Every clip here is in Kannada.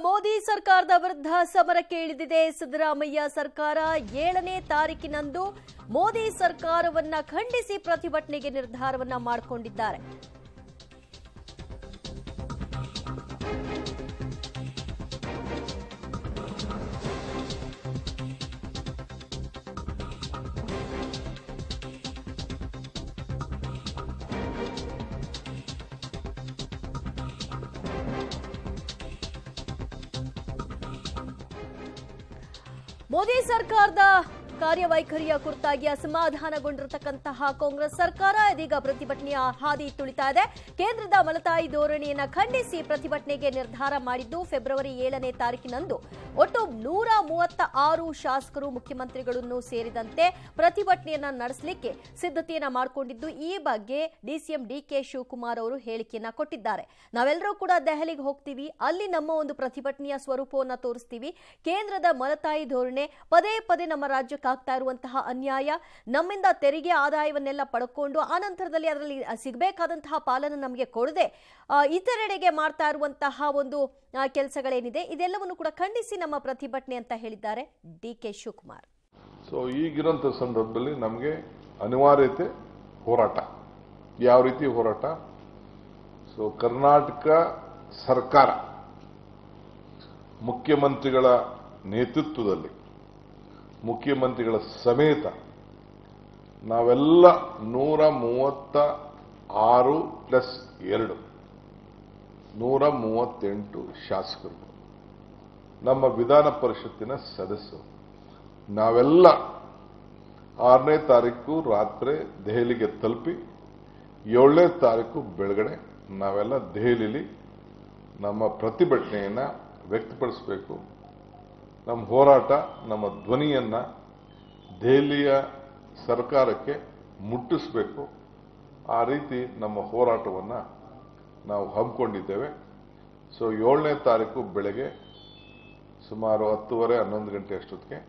ಮೋದಿ ಸರ್ಕಾರದ ವಿರುದ್ಧ ಸಮರಕ್ಕೆ ಇಳಿದಿದೆ ಸಿದ್ದರಾಮಯ್ಯ ಸರ್ಕಾರ. 7ನೇ ತಾರೀಕಿನಂದು ಮೋದಿ ಸರ್ಕಾರವನ್ನ ಖಂಡಿಸಿ ಪ್ರತಿಭಟನೆಗೆ ನಿರ್ಧಾರವನ್ನ ಮಾಡಿಕೊಂಡಿದ್ದಾರೆ. ಮೋದಿ ಸರ್ಕಾರದ ಕಾರ್ಯವೈಖರಿಯ ಕುರಿತಾಗಿ ಅಸಮಾಧಾನಗೊಂಡಿರತಕ್ಕಂತಹ ಕಾಂಗ್ರೆಸ್ ಸರ್ಕಾರ ಇದೀಗ ಪ್ರತಿಭಟನೆಯ ಹಾದಿ ತುಳಿತಾ ಇದೆ. ಕೇಂದ್ರದ ಮಲತಾಯಿ ಧೋರಣೆಯನ್ನ ಖಂಡಿಸಿ ಪ್ರತಿಭಟನೆಗೆ ನಿರ್ಧಾರ ಮಾಡಿದ್ದು ಫೆಬ್ರವರಿ 7ನೇ ತಾರೀಕಿನಂದು ಒಟ್ಟು 136 ಶಾಸಕರು ಮುಖ್ಯಮಂತ್ರಿಗಳನ್ನು ಸೇರಿದಂತೆ ಪ್ರತಿಭಟನೆಯನ್ನ ನಡೆಸಲಿಕ್ಕೆ ಸಿದ್ಧತೆಯನ್ನ ಮಾಡಿಕೊಂಡಿದ್ದು ಈ ಬಗ್ಗೆ ಡಿಸಿಎಂ ಡಿಕೆ ಶಿವಕುಮಾರ್ ಅವರು ಹೇಳಿಕೆಯನ್ನ ಕೊಟ್ಟಿದ್ದಾರೆ. ನಾವೆಲ್ಲರೂ ಕೂಡ ದೆಹಲಿಗೆ ಹೋಗ್ತೀವಿ, ಅಲ್ಲಿ ನಮ್ಮ ಒಂದು ಪ್ರತಿಭಟನೆಯ ಸ್ವರೂಪವನ್ನ ತೋರಿಸ್ತೀವಿ. ಕೇಂದ್ರದ ಮಲತಾಯಿ ಧೋರಣೆ ಪದೇ ಪದೇ ನಮ್ಮ ರಾಜ್ಯಕ್ಕೆ ಆಗ್ತಾ ಇರುವಂತಹ ಅನ್ಯಾಯ, ನಮ್ಮಿಂದ ತೆರಿಗೆ ಆದಾಯವನ್ನೆಲ್ಲ ಪಡ್ಕೊಂಡು ಆ ನಂತರದಲ್ಲಿ ಅದರಲ್ಲಿ ಸಿಗಬೇಕಾದಂತಹ ಪಾಲನ್ನು ನಮಗೆ ಕೊಡದೆ ಇತರೆಡೆಗೆ ಮಾಡ್ತಾ ಇರುವಂತಹ ಒಂದು ಕೆಲಸಗಳೇನಿದೆ ಇದೆಲ್ಲವನ್ನು ಕೂಡ ಖಂಡಿಸಿ ನಮ್ಮ ಪ್ರತಿಭಟನೆ ಅಂತ ಹೇಳಿದ್ದಾರೆ ಡಿಕೆ ಶಿವಕುಮಾರ್. ಸೊ ಈಗಿರೋಂಥ ಸಂದರ್ಭದಲ್ಲಿ ನಮಗೆ ಅನಿವಾರ್ಯತೆ ಹೋರಾಟ. ಯಾವ ರೀತಿ ಹೋರಾಟ? ಸೊ ಕರ್ನಾಟಕ ಸರ್ಕಾರ ಮುಖ್ಯಮಂತ್ರಿಗಳ ನೇತೃತ್ವದಲ್ಲಿ, ಮುಖ್ಯಮಂತ್ರಿಗಳ ಸಮೇತ ನಾವೆಲ್ಲ 136 ಪ್ಲಸ್ 2 138 ಶಾಸಕರು, ನಮ್ಮ ವಿಧಾನ ಪರಿಷತ್ತಿನ ಸದಸ್ಯರು, ನಾವೆಲ್ಲ 6ನೇ ತಾರೀಕು ರಾತ್ರಿ ದೆಹಲಿಗೆ ತಲುಪಿ 7ನೇ ತಾರೀಕು ಬೆಳಗಡೆ ನಾವೆಲ್ಲ ದೆಹಲಿಯಲ್ಲಿ ನಮ್ಮ ಪ್ರತಿಭಟನೆಯನ್ನು ವ್ಯಕ್ತಪಡಿಸಬೇಕು. ನಮ್ಮ ಹೋರಾಟ, ನಮ್ಮ ಧ್ವನಿಯನ್ನ ದೆಹಲಿಯ ಸರ್ಕಾರಕ್ಕೆ ಮುಟ್ಟಿಸಬೇಕು. ಆ ರೀತಿ ನಮ್ಮ ಹೋರಾಟವನ್ನು ನಾವು ಹಮ್ಮಿಕೊಂಡಿದ್ದೇವೆ. ಸೊ 7ನೇ ತಾರೀಕು ಬೆಳಗ್ಗೆ ಸುಮಾರು 10:30-11 ಗಂಟೆ ಅಷ್ಟೊತ್ತಿಗೆ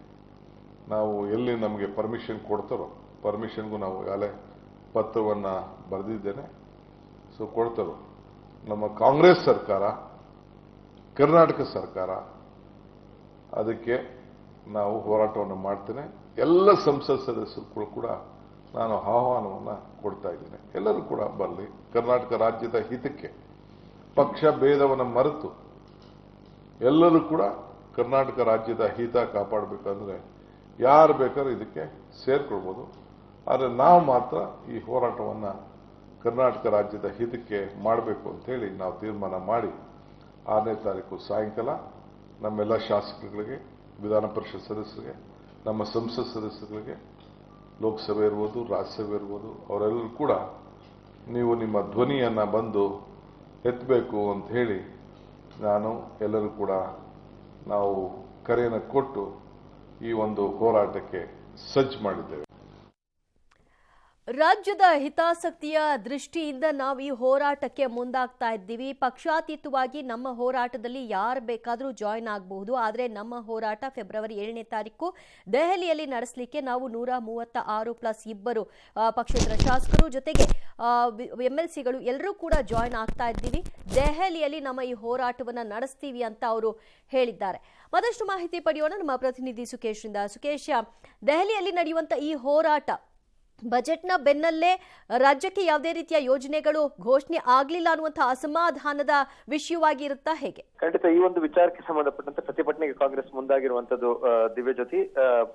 ನಾವು ಎಲ್ಲಿ ನಮಗೆ ಪರ್ಮಿಷನ್ ಕೊಡ್ತಾರೋ, ಪರ್ಮಿಷನ್ಗೂ ನಾವು ಈಗಾಗಲೇ ಪತ್ರವನ್ನು ಬರೆದಿದ್ದೇನೆ. ಸೊ ಕೊಡ್ತಾರೋ ನಮ್ಮ ಕಾಂಗ್ರೆಸ್ ಸರ್ಕಾರ, ಕರ್ನಾಟಕ ಸರ್ಕಾರ, ಅದಕ್ಕೆ ನಾವು ಹೋರಾಟವನ್ನು ಮಾಡ್ತೇನೆ. ಎಲ್ಲ ಸಂಸತ್ ಸದಸ್ಯರು ಕೂಡ ನಾನು ಆಹ್ವಾನವನ್ನು ಕೊಡ್ತಾ ಇದ್ದೇನೆ. ಎಲ್ಲರೂ ಕೂಡ ಬರಲಿ. ಕರ್ನಾಟಕ ರಾಜ್ಯದ ಹಿತಕ್ಕೆ ಪಕ್ಷ ಭೇದವನ್ನು ಮರೆತು ಎಲ್ಲರೂ ಕೂಡ ಕರ್ನಾಟಕ ರಾಜ್ಯದ ಹಿತ ಕಾಪಾಡಬೇಕಂದ್ರೆ ಯಾರು ಬೇಕಾದ್ರೂ ಇದಕ್ಕೆ ಸೇರ್ಕೊಳ್ಬೋದು. ಆದರೆ ನಾವು ಮಾತ್ರ ಈ ಹೋರಾಟವನ್ನು ಕರ್ನಾಟಕ ರಾಜ್ಯದ ಹಿತಕ್ಕೆ ಮಾಡಬೇಕು ಅಂತ ಹೇಳಿ ನಾವು ತೀರ್ಮಾನ ಮಾಡಿ 6ನೇ ತಾರೀಕು ಸಾಯಂಕಾಲ ನಮ್ಮೆಲ್ಲ ಶಾಸಕರುಗಳಿಗೆ, ವಿಧಾನ ಪರಿಷತ್ ಸದಸ್ಯರಿಗೆ, ನಮ್ಮ ಸಂಸತ್ ಸದಸ್ಯರಿಗೆ, ಲೋಕಸಭೆ ಇರ್ಬೋದು, ರಾಜ್ಯಸಭೆ ಇರ್ಬೋದು, ಅವರೆಲ್ಲರೂ ಕೂಡ ನೀವು ನಿಮ್ಮ ಧ್ವನಿಯನ್ನು ಬಂದು ಎತ್ತಬೇಕು ಅಂತ ಹೇಳಿ ನಾನು ಎಲ್ಲರೂ ಕೂಡ ನಾವು ಕರೆಯನ್ನು ಕೊಟ್ಟು ಈ ಒಂದು ಹೋರಾಟಕ್ಕೆ ಸಜ್ಜು ಮಾಡಿದ್ದೇವೆ. ರಾಜ್ಯದ ಹಿತಾಸಕ್ತಿಯ ದೃಷ್ಟಿಯಿಂದ ನಾವು ಈ ಹೋರಾಟಕ್ಕೆ ಮುಂದಾಗ್ತಾ ಇದ್ದೀವಿ. ಪಕ್ಷಾತೀತವಾಗಿ ನಮ್ಮ ಹೋರಾಟದಲ್ಲಿ ಯಾರು ಬೇಕಾದರೂ ಜಾಯಿನ್ ಆಗಬಹುದು. ಆದರೆ ನಮ್ಮ ಹೋರಾಟ ಫೆಬ್ರವರಿ 7ನೇ ತಾರೀಕು ದೆಹಲಿಯಲ್ಲಿ ನಡೆಸಲಿಕ್ಕೆ ನಾವು 136 ಪ್ಲಸ್ 2 ಪಕ್ಷೇತರ ಶಾಸಕರು ಜೊತೆಗೆ MLCಗಳು ಎಲ್ಲರೂ ಕೂಡ ಜಾಯಿನ್ ಆಗ್ತಾ ಇದ್ದೀವಿ. ದೆಹಲಿಯಲ್ಲಿ ನಮ್ಮ ಈ ಹೋರಾಟವನ್ನು ನಡೆಸ್ತೀವಿ ಅಂತ ಅವರು ಹೇಳಿದ್ದಾರೆ. ಮತ್ತಷ್ಟು ಮಾಹಿತಿ ಪಡೆಯೋಣ ನಮ್ಮ ಪ್ರತಿನಿಧಿ ಸುಕೇಶ್ರಿಂದ. ಸುಕೇಶ್, ದೆಹಲಿಯಲ್ಲಿ ನಡೆಯುವಂತ ಈ ಹೋರಾಟ ಬಜೆಟ್ನ ಬೆನ್ನಲ್ಲೇ ರಾಜ್ಯಕ್ಕೆ ಯಾವುದೇ ರೀತಿಯ ಯೋಜನೆಗಳು ಘೋಷಣೆ ಆಗಲಿಲ್ಲ ಅನ್ನುವಂತಹ ಅಸಮಾಧಾನದ ವಿಷಯವಾಗಿ ಇರುತ್ತಾ ಹೇಗೆ? ಖಂಡಿತ ಈ ಒಂದು ವಿಚಾರಕ್ಕೆ ಸಂಬಂಧಪಟ್ಟಂತೆ ಪ್ರತಿಭಟನೆಗೆ ಕಾಂಗ್ರೆಸ್ ಮುಂದಾಗಿರುವಂತದ್ದು ದಿವ್ಯ ಜ್ಯೋತಿ.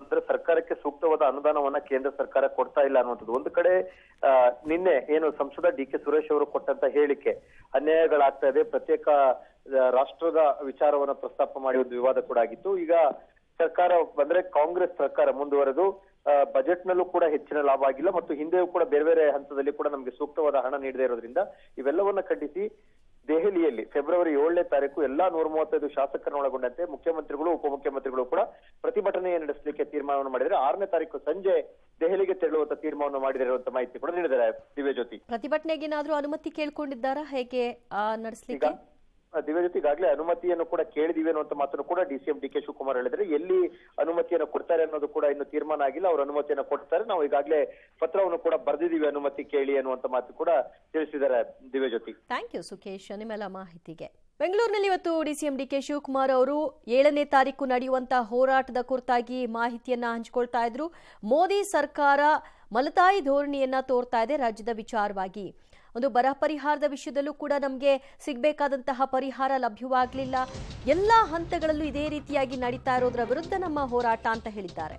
ಅಂದ್ರೆ ಸರ್ಕಾರಕ್ಕೆ ಸೂಕ್ತವಾದ ಅನುದಾನವನ್ನ ಕೇಂದ್ರ ಸರ್ಕಾರ ಕೊಡ್ತಾ ಇಲ್ಲ ಅನ್ನುವಂಥದ್ದು ಒಂದು ಕಡೆ. ನಿನ್ನೆ ಏನು ಸಂಸದ ಡಿ.ಕೆ. ಸುರೇಶ್ ಅವರು ಕೊಟ್ಟಂತ ಹೇಳಿಕೆ ಅನ್ಯಾಯಗಳಾಗ್ತಾ ಇದೆ, ಪ್ರತ್ಯೇಕ ರಾಷ್ಟ್ರದ ವಿಚಾರವನ್ನ ಪ್ರಸ್ತಾಪ ಮಾಡಿ ಒಂದು ವಿವಾದ ಕೂಡ ಆಗಿತ್ತು. ಈಗ ಸರ್ಕಾರ ಬಂದ್ರೆ ಕಾಂಗ್ರೆಸ್ ಸರ್ಕಾರ ಮುಂದುವರೆದು ಬಜೆಟ್ ನಲ್ಲೂ ಕೂಡ ಹೆಚ್ಚಿನ ಲಾಭ ಆಗಿಲ್ಲ ಮತ್ತು ಹಿಂದೆಯೂ ಕೂಡ ಬೇರೆ ಬೇರೆ ಹಂತದಲ್ಲಿ ಕೂಡ ನಮಗೆ ಸೂಕ್ತವಾದ ಹಣ ನೀಡದೇ ಇರೋದ್ರಿಂದ ಇವೆಲ್ಲವನ್ನ ಖಂಡಿಸಿ ದೆಹಲಿಯಲ್ಲಿ ಫೆಬ್ರವರಿ 7ನೇ ತಾರೀಕು ಎಲ್ಲಾ 135 ಶಾಸಕರನ್ನು ಒಳಗೊಂಡಂತೆ ಮುಖ್ಯಮಂತ್ರಿಗಳು, ಉಪಮುಖ್ಯಮಂತ್ರಿಗಳು ಕೂಡ ಪ್ರತಿಭಟನೆ ನಡೆಸಲಿಕ್ಕೆ ತೀರ್ಮಾನವನ್ನು ಮಾಡಿದರೆ 6ನೇ ತಾರೀಕು ಸಂಜೆ ದೆಹಲಿಗೆ ತೆರಳುವಂತ ತೀರ್ಮಾನವನ್ನು ಮಾಡಿರುವಂತ ಮಾಹಿತಿ ಕೂಡ ನೀಡಿದ್ದಾರೆ ದಿವ್ಯ ಜ್ಯೋತಿ. ಪ್ರತಿಭಟನೆಗೆ ಏನಾದರೂ ಅನುಮತಿ ಕೇಳ್ಕೊಂಡಿದ್ದಾರಾ ಹೇಗೆ ನಡೆಸಲಿಕ್ಕೆ? ದಿವ್ಯಜ್ಯೋತಿ ಈಗಾಗಲೇ ಅನುಮತಿಯನ್ನು ಕೂಡ ಕೇಳಿದೀವಿ ಅನ್ನುವಂತ ಮಾತನ್ನು ಕೂಡ ಡಿಸಿಎಂ ಡಿ.ಕೆ. ಶಿವಕುಮಾರ್ ಹೇಳಿದ್ರೆ. ಎಲ್ಲಿ ಅನುಮತಿಯನ್ನು ಕೊಡ್ತಾರೆ ಅನ್ನೋದು ಕೂಡ ಇನ್ನು ತೀರ್ಮಾನ ಆಗಿಲ್ಲ. ಅವರು ಅನುಮತಿಯನ್ನು ಕೊಡ್ತಾರೆ, ನಾವು ಈಗಾಗಲೇ ಪತ್ರವನ್ನು ಕೂಡ ಬರೆದಿದ್ದೀವಿ ಅನುಮತಿ ಕೇಳಿ ಅನ್ನುವಂತ ಮಾತು ಕೂಡ ತಿಳಿಸಿದ್ದಾರೆ ದಿವ್ಯಜ್ಯೋತಿ. ಥ್ಯಾಂಕ್ ಯು ಸುಕೇಶ್ ನಿಮ್ಮೆಲ್ಲ ಮಾಹಿತಿಗೆ. ಬೆಂಗಳೂರಿನಲ್ಲಿ ಇವತ್ತು ಡಿಸಿಎಂ ಡಿಕೆ ಶಿವಕುಮಾರ್ ಅವರು 7ನೇ ತಾರೀಕು ನಡೆಯುವಂತಹ ಹೋರಾಟದ ಕುರಿತಾಗಿ ಮಾಹಿತಿಯನ್ನ ಹಂಚಿಕೊಳ್ತಾ ಇದ್ರು. ಮೋದಿ ಸರ್ಕಾರ ಮಲತಾಯಿ ಧೋರಣೆಯನ್ನ ತೋರ್ತಾ ಇದೆ ರಾಜ್ಯದ ವಿಚಾರವಾಗಿ. ಒಂದು ಬರ ಪರಿಹಾರದ ವಿಷಯದಲ್ಲೂ ಕೂಡ ನಮಗೆ ಸಿಗಬೇಕಾದಂತಹ ಪರಿಹಾರ ಲಭ್ಯವಾಗಲಿಲ್ಲ. ಎಲ್ಲ ಹಂತಗಳಲ್ಲೂ ಇದೇ ರೀತಿಯಾಗಿ ನಡೀತಾ ಇರೋದ್ರ ವಿರುದ್ಧ ನಮ್ಮ ಹೋರಾಟ ಅಂತ ಹೇಳಿದ್ದಾರೆ.